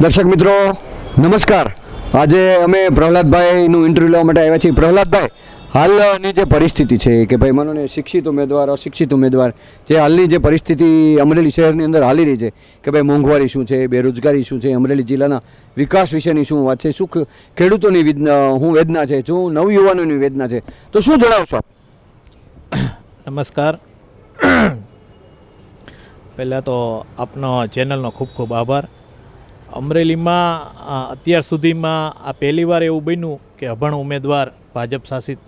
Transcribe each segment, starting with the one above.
દર્શક મિત્રો નમસ્કાર. આજે અમે પ્રહલાદભાઈનું ઇન્ટરવ્યૂ લેવા માટે આવ્યા છીએ. પ્રહલાદભાઈ, હાલની જે પરિસ્થિતિ છે કે ભાઈ માનો શિક્ષિત ઉમેદવાર અશિક્ષિત ઉમેદવાર જે હાલની જે પરિસ્થિતિ અમરેલી શહેરની અંદર હાલી રહી છે કે ભાઈ મોંઘવારી શું છે, બેરોજગારી શું છે, અમરેલી જિલ્લાના વિકાસ વિશેની શું વાત છે, શું ખેડૂતોની શું વેદના છે, શું નવયુવાનોની વેદના છે, તો શું જણાવશો આપ? નમસ્કાર. પહેલાં તો આપનો ચેનલનો ખૂબ ખૂબ આભાર. અમરેલીમાં અત્યાર સુધીમાં આ પહેલીવાર એવું બન્યું કે અભણ ઉમેદવાર ભાજપ શાસિત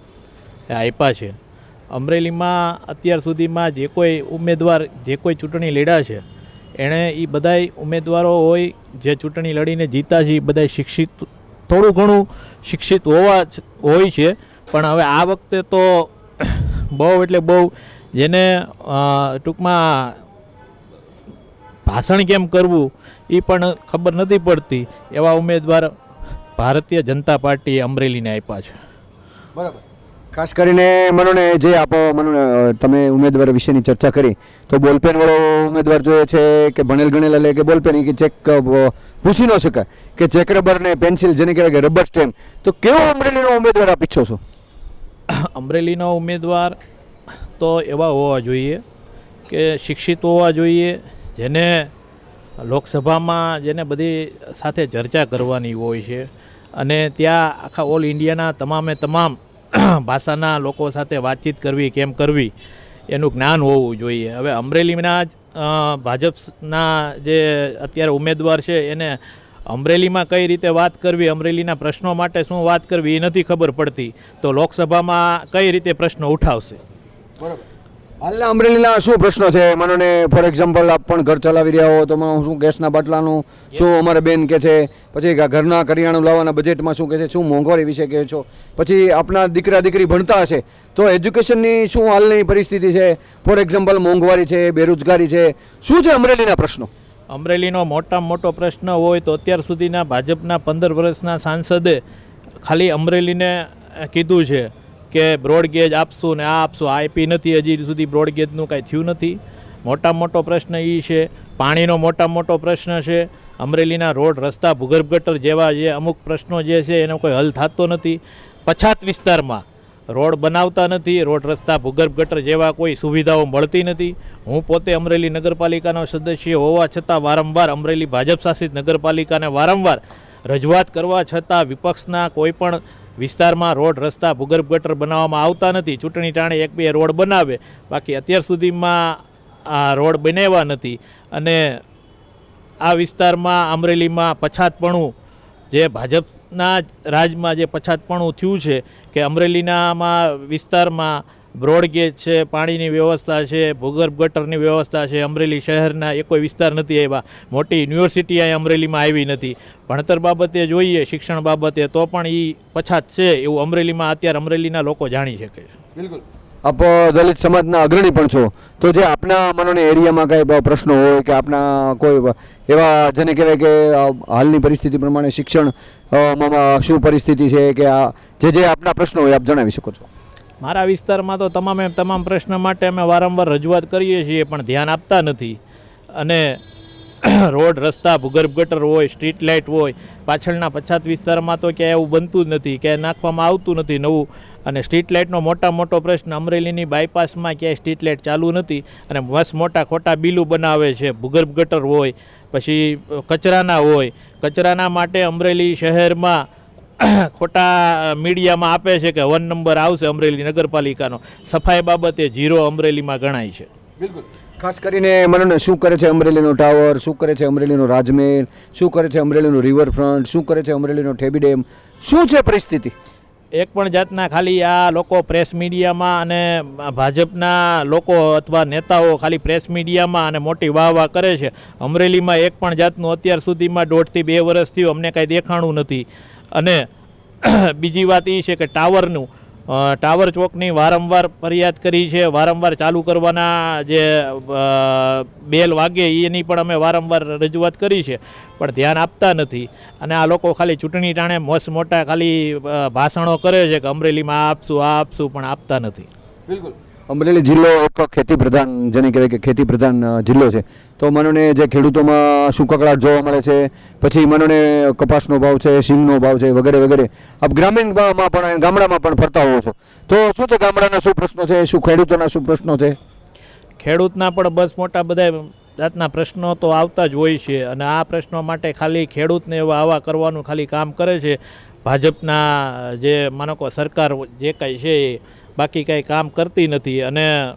આપ્યા છે. અમરેલીમાં અત્યાર સુધીમાં જે કોઈ ઉમેદવાર જે કોઈ ચૂંટણી લડ્યા છે એણે એ બધાય ઉમેદવારો હોય જે ચૂંટણી લડીને જીતા છે એ બધાય શિક્ષિત થોડું ઘણું શિક્ષિત હોય છે. પણ હવે આ વખતે તો બહુ એટલે બહુ જેને ટૂંકમાં ભાષણ કેમ કરવું એ પણ ખબર નથી પડતી એવા ઉમેદવાર ભારતીય જનતા પાર્ટીએ અમરેલીને આપ્યા છે. બરાબર. ખાસ કરીને મનોને જે આપો તમે ઉમેદવાર વિશેની ચર્ચા કરી તો બોલપેન વાળો ઉમેદવાર જોઈએ છે કે ભણેલ ગણેલા લે કે બોલપેન કે ચેક પૂછી ન શકાય કે ચેક રબર ને પેન્સિલ જેને કહેવાય કે રબર સ્ટેમ્પ, તો કેવો અમરેલીનો ઉમેદવાર આપ ઈચ્છો છો? અમરેલીનો ઉમેદવાર તો એવા હોવા જોઈએ કે શિક્ષિત હોવા જોઈએ, જેને લોકસભામાં જેને બધી સાથે ચર્ચા કરવાની હોય છે અને ત્યાં આખા ઓલ ઇન્ડિયાના તમામ ભાષાના લોકો સાથે વાતચીત કરવી કેમ કરવી એનું જ્ઞાન હોવું જોઈએ. હવે અમરેલીના જ ભાજપના જે અત્યારે ઉમેદવાર છે એને અમરેલીમાં કઈ રીતે વાત કરવી, અમરેલીના પ્રશ્નો માટે શું વાત કરવી એ નથી ખબર પડતી, તો લોકસભામાં કઈ રીતે પ્રશ્નો ઉઠાવશે? બરાબર. હાલના અમરેલીના શું પ્રશ્નો છે? મને ફોર એક્ઝામ્પલ આપ પણ ઘર ચલાવી રહ્યા હો તો શું ગેસના બાટલાનું શું અમારે બેન કહે છે, પછી ઘરના કરિયાણું લાવવાના બજેટમાં શું કહે છે, શું મોંઘવારી વિશે કહે છો, પછી આપણા દીકરા દીકરી ભણતા હશે તો એજ્યુકેશનની શું હાલની પરિસ્થિતિ છે, ફોર એક્ઝામ્પલ મોંઘવારી છે, બેરોજગારી છે, શું છે અમરેલીના પ્રશ્નો? અમરેલીનો મોટામાં મોટો પ્રશ્ન હોય તો અત્યાર સુધીના ભાજપના 15 વર્ષના સાંસદે ખાલી અમરેલીને કીધું છે કે બ્રોડગેજ આપશું ને આ આપશું, આપી નથી, હજી સુધી બ્રોડગેજનું કાંઈ થયું નથી. મોટામાં મોટો પ્રશ્ન એ છે. પાણીનો મોટામાં મોટો પ્રશ્ન છે. અમરેલીના રોડ રસ્તા ભૂગર્ભ ગટર જેવા જે અમુક પ્રશ્નો જે છે એનો કોઈ હલ થતો નથી. પછાત વિસ્તારમાં રોડ બનાવતા નથી, રોડ રસ્તા ભૂગર્ભ ગટર જેવા કોઈ સુવિધાઓ મળતી નથી. હું પોતે અમરેલી નગરપાલિકાનો સદસ્ય હોવા છતાં વારંવાર અમરેલી ભાજપ શાસિત નગરપાલિકાને વારંવાર રજૂઆત કરવા છતાં વિપક્ષના કોઈ પણ વિસ્તારમાં રોડ રસ્તા ભૂગર્ભ ગટર બનાવવામાં આવતા નથી. ચૂંટણી ટાણે 1-2 રોડ બનાવે, બાકી અત્યાર સુધીમાં આ રોડ બનાવ્યા નથી. અને આ વિસ્તારમાં અમરેલીમાં પછાતપણું જે ભાજપના રાજમાં જે પછાતપણું થયું છે કે અમરેલીનામાં વિસ્તારમાં બ્રોડગેજ છે, પાણીની વ્યવસ્થા છે, ભૂગર્ભ ગટરની વ્યવસ્થા છે. અમરેલી શહેરના એ કોઈ વિસ્તાર નથી આવ્યા. મોટી યુનિવર્સિટી અહીં અમરેલીમાં આવી નથી. ભણતર બાબતે જોઈએ, શિક્ષણ બાબતે તો પણ એ પછાત છે એવું અમરેલીમાં અત્યારે અમરેલીના લોકો જાણી શકે છે. બિલકુલ. આપ દલિત સમાજના અગ્રણી પણ છો, તો જે આપના મનોને એરિયામાં કાંઈ પ્રશ્નો હોય કે આપના કોઈ એવા જેને કહેવાય કે હાલની પરિસ્થિતિ પ્રમાણે શિક્ષણમાં શું પરિસ્થિતિ છે કે જે આપના પ્રશ્નો હોય આપ જણાવી શકો છો? મારા વિસ્તારમાં તો તમામ પ્રશ્ન માટે અમે વારંવાર રજૂઆત કરીએ છીએ પણ ધ્યાન આપતા નથી. અને રોડ રસ્તા ભૂગર્ભ ગટર હોય, સ્ટ્રીટ લાઇટ હોય, પાછળના પછાત વિસ્તારમાં તો ક્યાંય એવું બનતું જ નથી, ક્યાંય નાખવામાં આવતું નથી નવું. અને સ્ટ્રીટ લાઇટનો મોટો પ્રશ્ન અમરેલીની બાયપાસમાં ક્યાંય સ્ટ્રીટ લાઇટ ચાલુ નથી અને બસ મોટા ખોટા બિલું બનાવે છે. ભૂગર્ભ ગટર હોય, પછી કચરાના હોય, કચરાના માટે અમરેલી શહેરમાં ખોટા મીડિયામાં આપે છે કે 1 નંબર આવશે અમરેલી નગરપાલિકાનો, સફાઈ બાબતે 0 અમરેલીમાં ગણાય છે. બિલકુલ. ખાસ કરીને મને શું કરે છે અમરેલીનો ટાવર, શું કરે છે અમરેલીનો રાજમહેલ, શું કરે છે અમરેલીનો રિવરફ્રન્ટ, શું કરે છે અમરેલીનો ઠેબી ડેમ, શું છે પરિસ્થિતિ? એક પણ જાતના ખાલી આ લોકો પ્રેસ મીડિયામાં અને ભાજપના લોકો અથવા નેતાઓ ખાલી પ્રેસ મીડિયામાં અને મોટી વાહ કરે છે. અમરેલીમાં એક પણ જાતનું અત્યાર સુધીમાં 1.5 થી 2 વર્ષ થયું અમને કાંઈ દેખાણું નથી. અને બીજી વાત એ છે કે ટાવર ચોકની વારંવાર ફરિયાદ કરી છે, વારંવાર ચાલુ કરવાના જે બેલ વાગે એની પણ અમે વારંવાર રજૂઆત કરી છે પણ ધ્યાન આપતા નથી. અને આ લોકો ખાલી ચૂંટણી ટાણે મોટા ખાલી ભાષણો કરે છે કે અમરેલીમાં આ આપશું પણ આપતા નથી. બિલકુલ. અમરેલી જિલ્લો એક ખેતી પ્રધાન જેને કહેવાય કે ખેતી પ્રધાન જિલ્લો છે, તો માનોને જે ખેડૂતોમાં શું કકળાટ જોવા મળે છે, પછી માનોને કપાસનો ભાવ છે, સિંગનો ભાવ છે, વગેરે વગેરે. આપ ગ્રામીણમાં પણ ગામડામાં પણ ફરતા હોવો છો, તો શું છે ગામડાના શું પ્રશ્નો છે, શું ખેડૂતોના શું પ્રશ્નો છે? ખેડૂતના પણ બસ મોટા બધા જાતના પ્રશ્નો તો આવતા જ હોય છે, અને આ પ્રશ્નો માટે ખાલી ખેડૂતને આવા કરવાનું ખાલી કામ કરે છે ભાજપના જે માનો કે સરકાર જે કાંઈ છે એ, બાકી કાંઈ કામ કરતી નથી. અને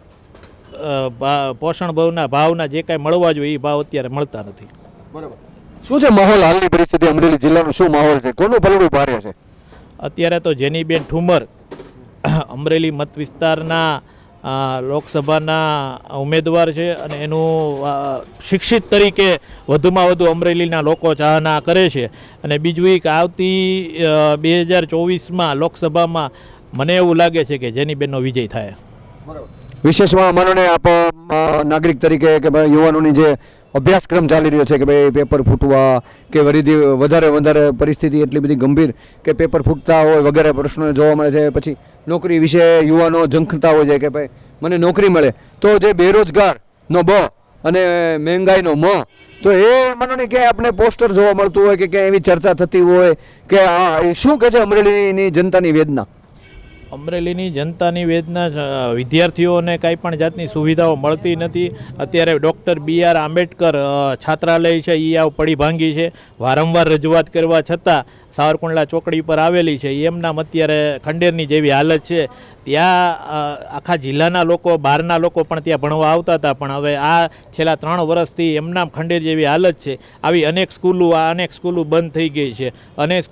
પોષણ ભાવના જે કાંઈ મળવા જોઈએ એ ભાવ અત્યારે મળતા નથી. બરાબર. શું છે માહોલ હાલની પરિસ્થિતિ અમરેલી જિલ્લાનો શું માહોલ છે, કોનું પલડું ભારે છે? અત્યારે તો જેનીબેન ઠુમર અમરેલી મત વિસ્તારના લોકસભાના ઉમેદવાર છે, અને એનું શિક્ષિત તરીકે વધુમાં વધુ અમરેલીના લોકો ચાહના કરે છે. અને બીજું એક આવતી 2024માં લોકસભામાં મને એવું લાગે છે કે જેનીબેનનો વિજય થાય. વિશેષમાં માનોને આપ નાગરિક તરીકે કે ભાઈ યુવાનોની જે અભ્યાસક્રમ ચાલી રહ્યો છે કે ભાઈ પેપર ફૂટવા કે વધારે પરિસ્થિતિ એટલી બધી ગંભીર કે પેપર ફૂટતા હોય વગેરે પ્રશ્નો જોવા મળે છે, પછી નોકરી વિશે યુવાનો ઝંખતા હોય છે કે ભાઈ મને નોકરી મળે, તો જે બેરોજગારનો બ અને મહેંગાઈનો મ, તો એ માનોને ક્યાંય આપણે પોસ્ટર જોવા મળતું હોય કે ક્યાંય એવી ચર્ચા થતી હોય કે એ શું કહે છે અમરેલીની જનતાની વેદના? અમરેલીની જનતાની વેદના, વિદ્યાર્થીઓને કાંઈ પણ જાતની સુવિધાઓ મળતી નથી. અત્યારે ડૉક્ટર BR આંબેડકર છાત્રાલય છે એ પડી ભાંગી છે, વારંવાર રજૂઆત કરવા છતાં સાવરકુંડલા ચોકડી પર આવેલી છે, એમનામ અત્યારે ખંડેરની જેવી હાલત છે. ત્યાં આખા જિલ્લાના લોકો, બહારના લોકો પણ ત્યાં ભણવા આવતા હતા, પણ હવે આ છેલ્લા 3 વર્ષથી એમનામ ખંડેર જેવી હાલત છે. આવી અનેક સ્કૂલો બંધ થઈ ગઈ છે. અનેક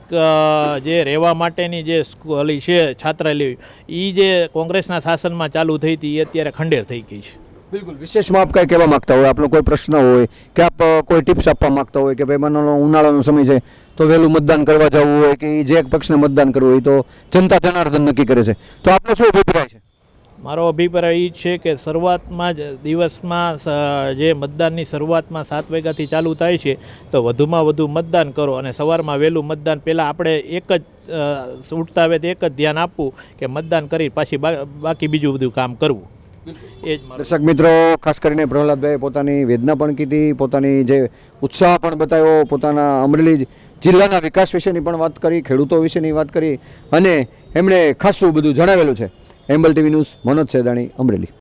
જે રહેવા માટેની જે સ્કૂલ છે છાત્રાલય, એ જે કોંગ્રેસના શાસનમાં ચાલુ થઈ હતી એ અત્યારે ખંડેર થઈ ગઈ છે. બિલકુલ. વિશેષમાં આપ કંઈ કહેવા માગતા હોય, આપનો કોઈ પ્રશ્ન હોય કે આપ કોઈ ટિપ્સ આપવા માગતા હોય કે ભાઈ માનો ઉનાળાનો સમય છે તો વહેલું મતદાન કરવા જવું હોય કે જે એક પક્ષને મતદાન કરવું હોય તો જનતા જનાર્દન નક્કી કરે છે, તો આપનો શું અભિપ્રાય છે? મારો અભિપ્રાય એ છે કે શરૂઆતમાં જ દિવસમાં જે મતદાનની શરૂઆતમાં 7 વાગ્યાથી ચાલુ થાય છે, તો વધુમાં વધુ મતદાન કરો, અને સવારમાં વહેલું મતદાન પહેલાં આપણે એક જ ઉઠતા આવે તો એક જ ધ્યાન આપવું કે મતદાન કરી પાછી બાકી બીજું બધું કામ કરવું. એ જ દર્શક મિત્રો, ખાસ કરીને પ્રહલાદભાઈએ પોતાની વેદના પણ કીધી, પોતાની જે ઉત્સાહ પણ બતાવ્યો, પોતાના અમરેલી જિલ્લાના વિકાસ વિશેની પણ વાત કરી, ખેડૂતો વિશેની વાત કરી, અને એમણે ખાસું બધું જણાવેલું છે. એમ્બલ TV ન્યૂઝ, મનોજ સેદાણી, અમરેલી.